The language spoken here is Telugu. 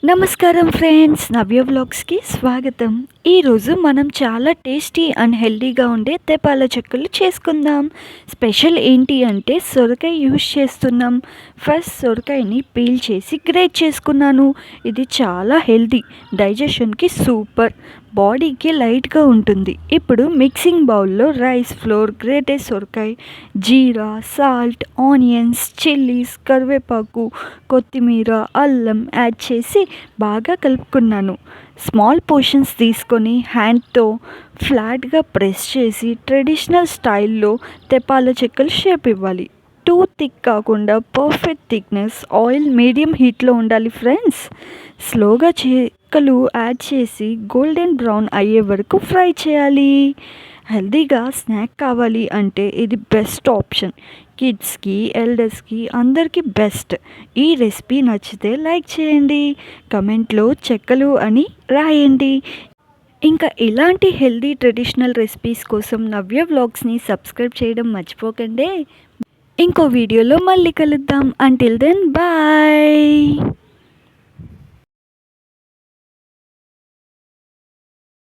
నమస్కారం ఫ్రెండ్స్, నవ్య వ్లాగ్స్కి స్వాగతం. ఈరోజు మనం చాలా టేస్టీ అండ్ హెల్తీగా ఉండే తెపాల చెక్కలు చేసుకుందాం. స్పెషల్ ఏంటి అంటే సొరకాయ యూస్ చేస్తున్నాం. ఫస్ట్ సొరకాయని పీల్ చేసి గ్రేట్ చేసుకున్నాను. ఇది చాలా హెల్తీ, డైజెషన్కి సూపర్, బాడీకి లైట్గా ఉంటుంది. ఇప్పుడు మిక్సింగ్ బౌల్లో రైస్ ఫ్లోర్, గ్రేటెడ్ సొరకాయ, జీరా, సాల్ట్, ఆనియన్స్, చిల్లీస్, కరివేపాకు, కొత్తిమీర, అల్లం యాడ్ చేసి బాగా కలుపుకున్నాను. స్మాల్ పోర్షన్స్ తీసుకొని హ్యాండ్తో ఫ్లాట్గా ప్రెస్ చేసి ట్రెడిషనల్ స్టైల్లో తెపాల చెక్కలు షేప్ ఇవ్వాలి. టూ థిక్ కాకుండా పర్ఫెక్ట్ థిక్నెస్. ఆయిల్ మీడియం హీట్లో ఉండాలి ఫ్రెండ్స్. స్లోగా చెక్కలు యాడ్ చేసి గోల్డెన్ బ్రౌన్ అయ్యే వరకు ఫ్రై చేయాలి. హెల్తీగా స్నాక్ కావాలి అంటే ఇది బెస్ట్ ఆప్షన్. కిడ్స్కి, ఎల్డర్స్కి అందరికీ బెస్ట్. ఈ రెసిపీ నచ్చితే లైక్ చేయండి, కమెంట్లో చెక్కలు అని రాయండి. ఇంకా ఇలాంటి హెల్తీ ట్రెడిషనల్ రెసిపీస్ కోసం నవ్య వ్లాగ్స్ని సబ్స్క్రైబ్ చేయడం మర్చిపోకండి. ఇంకో వీడియోలో మళ్ళీ కలుద్దాం. Until then bye.